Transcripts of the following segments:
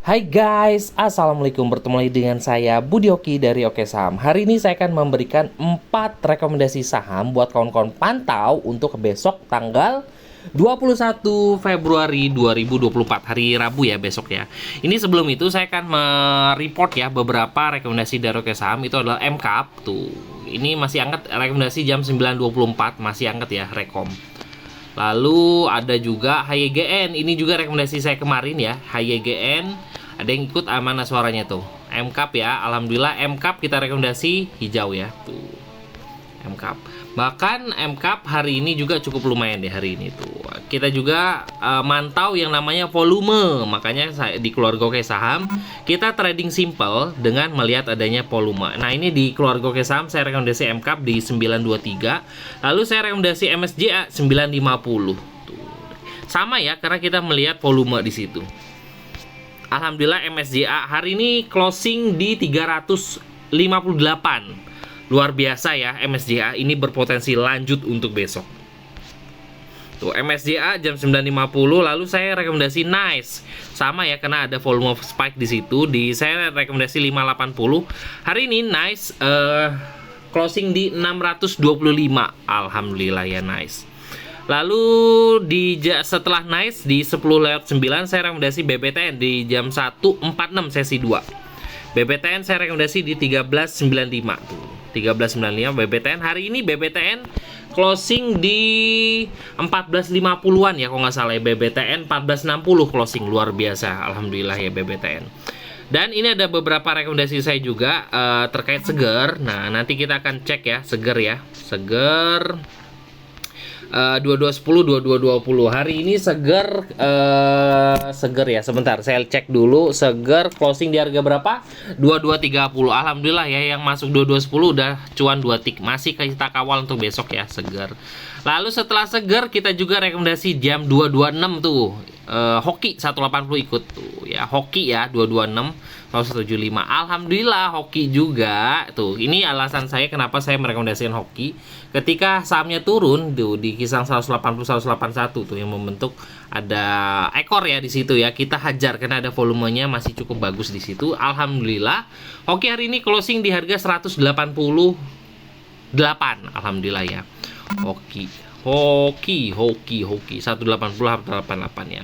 Hai guys, Assalamualaikum. Bertemu lagi dengan saya Budi Oki dari Oke Saham. Hari ini saya akan memberikan 4 rekomendasi saham buat kawan-kawan pantau untuk besok tanggal 21 Februari 2024, hari Rabu ya besok ya. Ini sebelum itu saya akan mereport ya beberapa rekomendasi dari Oke Saham. Itu adalah MCAP tuh. Ini masih anget, rekomendasi jam 9.24, masih anget ya rekom. Lalu ada juga HYGN, ini juga rekomendasi saya kemarin ya, HYGN. Ada yang ikut mana suaranya tuh? MCAP ya, alhamdulillah MCAP kita rekomendasi hijau ya, tuh MCAP. Bahkan MCAP hari ini juga cukup lumayan deh hari ini tuh. Kita juga mantau yang namanya volume, makanya saya, di keluarga Oke Saham kita trading simple dengan melihat adanya volume. Nah ini di keluarga Oke Saham saya rekomendasi MCAP di 923, lalu saya rekomendasi MSJA 950 tuh. Sama ya, karena kita melihat volume di situ. Alhamdulillah MSJA hari ini closing di 358. Luar biasa ya, MSJA ini berpotensi lanjut untuk besok. Tuh MSJA jam 9.50, lalu saya rekomendasi Nice. Sama ya, karena ada volume spike di situ. Saya rekomendasi 580. Hari ini Nice closing di 625. Alhamdulillah ya Nice. Lalu setelah Nice di 10.09 saya rekomendasi BBTN di jam 1.46 sesi 2. BBTN saya rekomendasi di 13.95 tuh. 13.95 BBTN. Hari ini BBTN closing di 14.50-an ya kalau nggak salah ya. BBTN 14.60 closing, luar biasa. Alhamdulillah ya BBTN. Dan ini ada beberapa rekomendasi saya juga terkait Seger. Nah, nanti kita akan cek ya Seger ya. Seger 2210 2220. Hari ini Seger Seger ya. Sebentar, saya cek dulu. Seger closing di harga berapa? 2230. Alhamdulillah ya, yang masuk 2210 udah cuan 2 tik. Masih kita kawal untuk besok ya Seger. Lalu setelah Seger kita juga rekomendasi jam 226 tuh. Hoki 180 ikut tuh ya. Hoki ya 226 175. Alhamdulillah Hoki juga tuh. Ini alasan saya kenapa saya merekomendasikan Hoki. Ketika sahamnya turun tuh di kisaran 180 181 tuh yang membentuk ada ekor ya di situ ya. Kita hajar karena ada volumenya masih cukup bagus di situ. Alhamdulillah Hoki hari ini closing di harga 188. Alhamdulillah ya. Hoki 180 188 ya.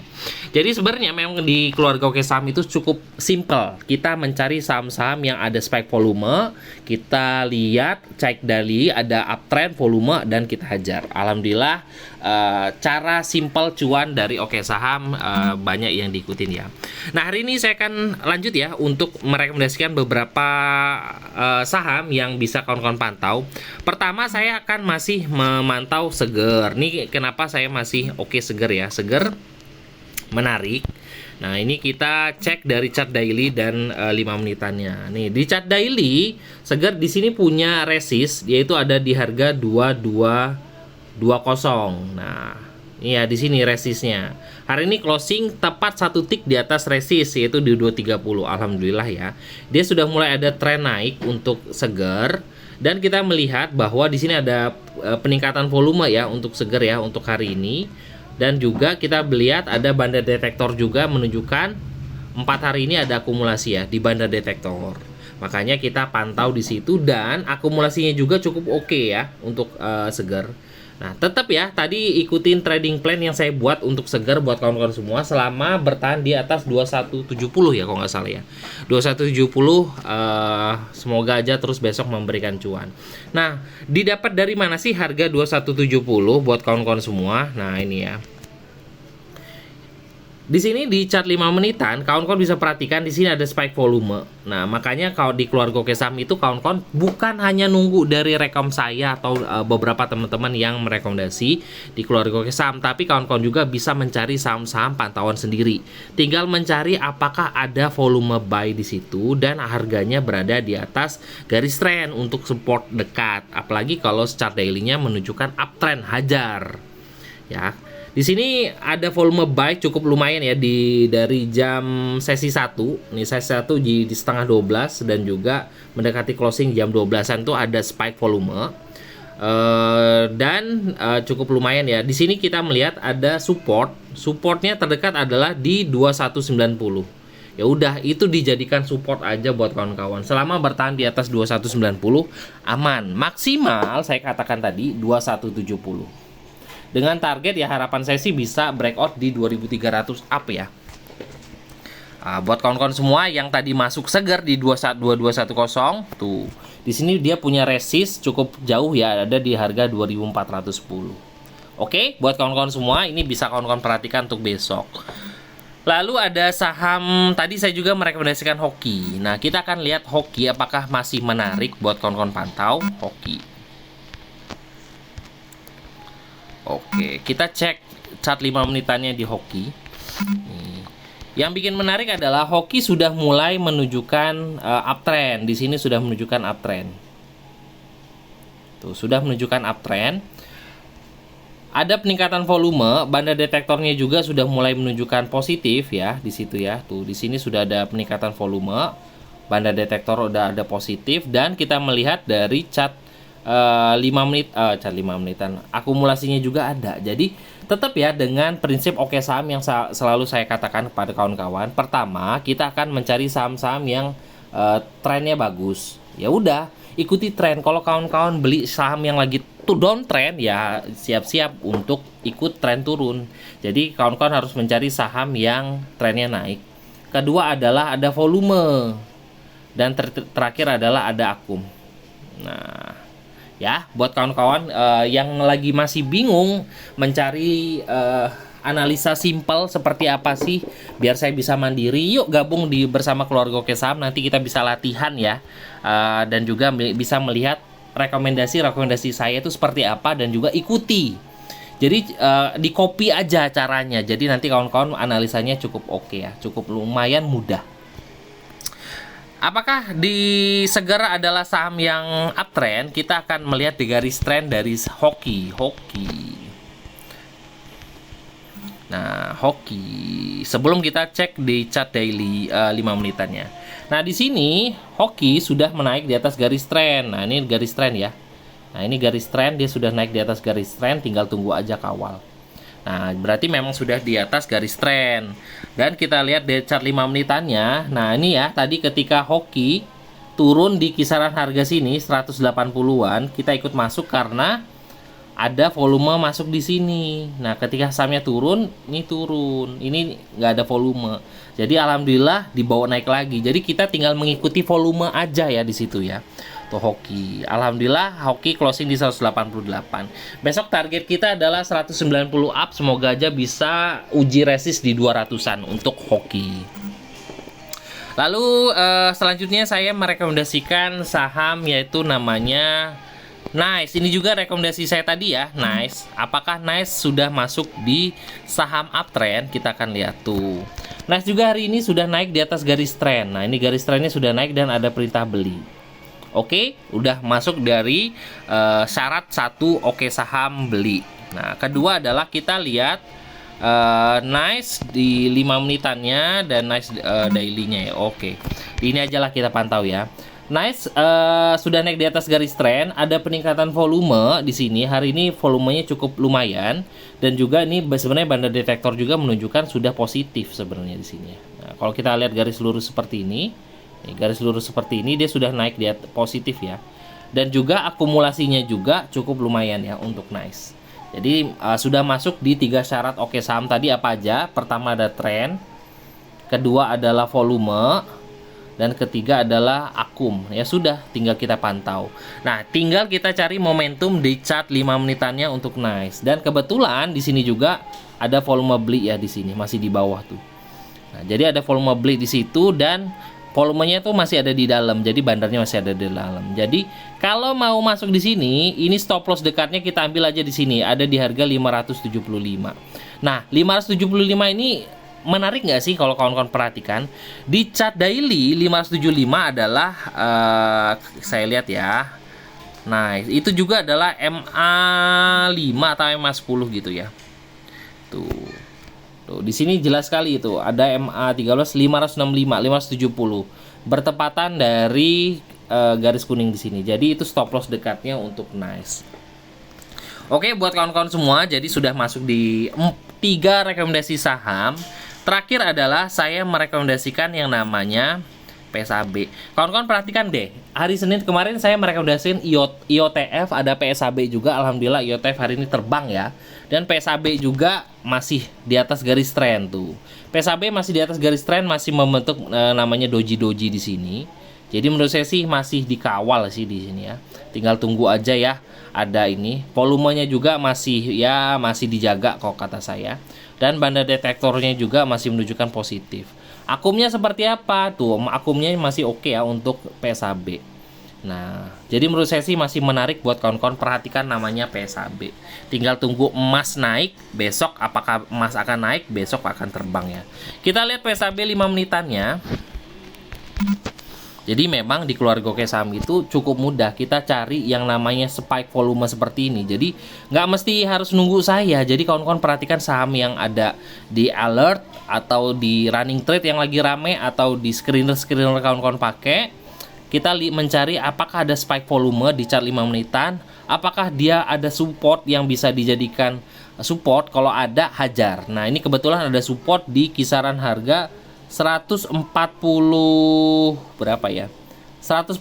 Jadi sebenarnya memang di keluarga Oke Saham itu cukup simple. Kita mencari saham-saham yang ada spike volume, kita lihat cek daily ada uptrend volume dan kita hajar. Alhamdulillah cara simple cuan dari Oke Saham banyak yang diikutin ya. Nah, hari ini saya akan lanjut ya untuk merekomendasikan beberapa saham yang bisa kawan-kawan pantau. Pertama saya akan masih memantau Seger. Nih kenapa saya masih oke Seger ya. Seger menarik. Nah, ini kita cek dari chart daily dan 5 menitannya. Nih, di chart daily Seger di sini punya resist yaitu ada di harga 2220. Nah, iya di sini resistnya. Hari ini closing tepat 1 tik di atas resist yaitu di 230. Alhamdulillah ya. Dia sudah mulai ada tren naik untuk Seger dan kita melihat bahwa di sini ada peningkatan volume ya untuk Seger ya untuk hari ini. Dan juga kita melihat ada banda detektor juga menunjukkan 4 hari ini ada akumulasi ya di banda detektor. Makanya kita pantau di situ dan akumulasinya juga cukup oke ya untuk Seger. Nah, tetap ya tadi ikutin trading plan yang saya buat untuk Seger buat kawan-kawan semua selama bertahan di atas 2170 ya kalau nggak salah ya. 2170 semoga aja terus besok memberikan cuan. Nah, didapat dari mana sih harga 2170 buat kawan-kawan semua? Nah, ini ya. Di sini di chart 5 menitan, kawan-kawan bisa perhatikan di sini ada spike volume. Nah, makanya kalau di keluarga Oke Saham itu kawan-kawan bukan hanya nunggu dari rekom saya atau beberapa teman-teman yang merekomendasi di keluarga Oke Saham, tapi kawan-kawan juga bisa mencari saham-saham pantauan sendiri. Tinggal mencari apakah ada volume buy di situ dan harganya berada di atas garis trend untuk support dekat. Apalagi kalau chart daily-nya menunjukkan uptrend, hajar. Ya. Di sini ada volume buy cukup lumayan ya dari jam sesi 1. Nih sesi 1 di setengah 12 dan juga mendekati closing jam 12-an tuh ada spike volume. Dan cukup lumayan ya. Di sini kita melihat ada supportnya terdekat adalah di 2190. Ya udah, itu dijadikan support aja buat kawan-kawan. Selama bertahan di atas 2190 aman. Maksimal saya katakan tadi 2170. Dengan target ya harapan saya sih bisa breakout di 2300 up ya. Buat kawan-kawan semua yang tadi masuk segar di 2210 tuh. Di sini dia punya resist cukup jauh ya, ada di harga 2410. Oke, buat kawan-kawan semua ini bisa kawan-kawan perhatikan untuk besok. Lalu ada saham, tadi saya juga merekomendasikan hoki. Nah, kita akan lihat hoki apakah masih menarik buat kawan-kawan pantau hoki. Oke, kita cek chart 5 menitannya di hoki. Yang bikin menarik adalah hoki sudah mulai menunjukkan uptrend. Di sini sudah menunjukkan uptrend. Tuh, sudah menunjukkan uptrend. Ada peningkatan volume, banda detektornya juga sudah mulai menunjukkan positif ya di situ ya. Tuh, di sini sudah ada peningkatan volume, banda detektor udah ada positif, dan kita melihat dari chart 5 menit chart 5 menitan akumulasinya juga ada. Jadi tetap ya dengan prinsip oke saham yang selalu saya katakan kepada kawan-kawan. Pertama, kita akan mencari saham-saham yang trennya bagus. Ya udah, ikuti tren. Kalau kawan-kawan beli saham yang lagi downtrend, ya siap-siap untuk ikut tren turun. Jadi kawan-kawan harus mencari saham yang trennya naik. Kedua adalah ada volume, dan terakhir adalah ada akum. Nah, ya buat kawan-kawan yang lagi masih bingung mencari analisa simpel seperti apa sih biar saya bisa mandiri, yuk gabung bersama keluarga Oke Saham. Nanti kita bisa latihan ya, dan juga bisa melihat rekomendasi saya itu seperti apa, dan juga ikuti. Jadi di copy aja caranya. Jadi nanti kawan-kawan analisanya cukup oke ya, cukup lumayan mudah. Apakah di Segar adalah saham yang uptrend? Kita akan melihat di garis tren dari hoki. Nah, hoki. Sebelum kita cek di chart daily 5 menitannya. Nah, di sini hoki sudah menaik di atas garis tren. Nah, ini garis tren ya. Nah, ini garis tren, dia sudah naik di atas garis tren, tinggal tunggu aja kawal. Nah, berarti memang sudah di atas garis tren. Dan kita lihat di chart 5 menitannya. Nah, ini ya, tadi ketika hoki turun di kisaran harga sini 180-an, kita ikut masuk karena ada volume masuk di sini. Nah, ketika sahamnya turun, ini nggak ada volume. Jadi alhamdulillah dibawa naik lagi. Jadi kita tinggal mengikuti volume aja ya di situ ya. Tuh hoki. Alhamdulillah hoki closing di 188. Besok target kita adalah 190 up. Semoga aja bisa uji resist di 200-an untuk hoki. Lalu selanjutnya saya merekomendasikan saham yaitu namanya Nice. Ini juga rekomendasi saya tadi ya, Nice. Apakah Nice sudah masuk di saham uptrend? Kita akan lihat tuh. Nice juga hari ini sudah naik di atas garis tren. Nah, ini garis trennya sudah naik dan ada perintah beli. Oke, udah masuk dari syarat satu oke saham beli. Nah, kedua adalah kita lihat Nice di 5 menitannya dan Nice daily-nya ya. Oke. Ini ajalah kita pantau ya. Nice sudah naik di atas garis tren, ada peningkatan volume di sini. Hari ini volumenya cukup lumayan, dan juga ini sebenarnya banda detektor juga menunjukkan sudah positif sebenarnya di sini. Nah, kalau kita lihat garis lurus seperti ini, garis lurus seperti ini dia sudah naik di positif ya. Dan juga akumulasinya juga cukup lumayan ya untuk Nice. Jadi sudah masuk di 3 syarat oke saham tadi apa aja? Pertama ada tren, kedua adalah volume, dan ketiga adalah akum. Ya sudah, tinggal kita pantau. Nah, tinggal kita cari momentum di chart 5 menitannya untuk Nice. Dan kebetulan di sini juga ada volume beli ya di sini, masih di bawah tuh. Nah, jadi ada volume beli di situ dan volumenya tuh masih ada di dalam. Jadi bandarnya masih ada di dalam. Jadi kalau mau masuk di sini, ini stop loss dekatnya kita ambil aja di sini, ada di harga 575. Nah, 575 ini menarik nggak sih kalau kawan-kawan perhatikan di chart daily 575 adalah saya lihat ya. Nah, itu juga adalah MA5 atau MA10 gitu ya. Tuh di sini jelas sekali itu ada MA13 565 570 bertepatan dari garis kuning di sini. Jadi itu stop loss dekatnya untuk Nice. Oke, buat kawan-kawan semua, jadi sudah masuk di 3 rekomendasi saham. Terakhir adalah saya merekomendasikan yang namanya PSAB. Kawan-kawan perhatikan deh, hari Senin kemarin saya merekomendasikan IOTF, ada PSAB juga. Alhamdulillah IOTF hari ini terbang ya. Dan PSAB juga masih di atas garis tren tuh. PSAB masih di atas garis tren, masih membentuk namanya doji-doji di sini. Jadi menurut saya sih masih dikawal sih di sini ya. Tinggal tunggu aja ya. Ada ini, volumenya juga masih dijaga kok kata saya. Dan banda detektornya juga masih menunjukkan positif. Akumnya seperti apa? Tuh, akumnya masih oke ya untuk PSAB. Nah, jadi menurut saya sih masih menarik buat kawan-kawan perhatikan namanya PSAB. Tinggal tunggu emas naik, besok apakah emas akan naik, besok akan terbang ya. Kita lihat PSAB 5 menitannya. Jadi memang di keluarga Oke Saham itu cukup mudah kita cari yang namanya spike volume seperti ini. Jadi nggak mesti harus nunggu saya. Jadi kawan-kawan perhatikan saham yang ada di alert atau di running trade yang lagi rame atau di screener kawan-kawan pakai. Kita mencari apakah ada spike volume di chart 5 menitan. Apakah dia ada support yang bisa dijadikan support. Kalau ada, hajar. Nah ini kebetulan ada support di kisaran harga 140 berapa ya? 145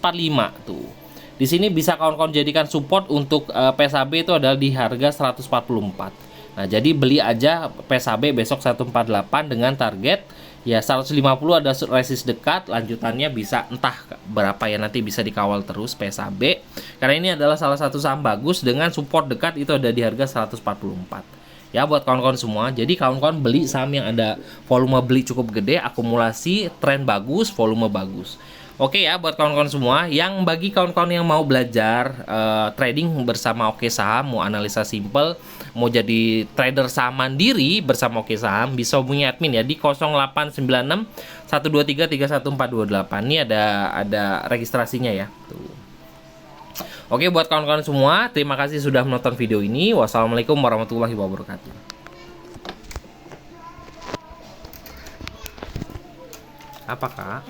tuh. Di sini bisa kawan-kawan jadikan support untuk PSAB itu adalah di harga 144. Nah, jadi beli aja PSAB besok 148 dengan target ya 150 ada resist dekat, lanjutannya bisa entah berapa ya, nanti bisa dikawal terus PSAB. Karena ini adalah salah satu saham bagus dengan support dekat itu ada di harga 144. Ya buat kawan-kawan semua, jadi kawan-kawan beli saham yang ada volume beli cukup gede, akumulasi, tren bagus, volume bagus. Oke ya buat kawan-kawan semua, yang bagi kawan-kawan yang mau belajar trading bersama Oke Saham, mau analisa simple, mau jadi trader saham mandiri bersama Oke Saham, bisa hubungi admin ya di 0896 123 31428. Ini ada registrasinya ya. Tuh. Oke buat kawan-kawan semua, terima kasih sudah menonton video ini. Wassalamualaikum warahmatullahi wabarakatuh. Apa kak?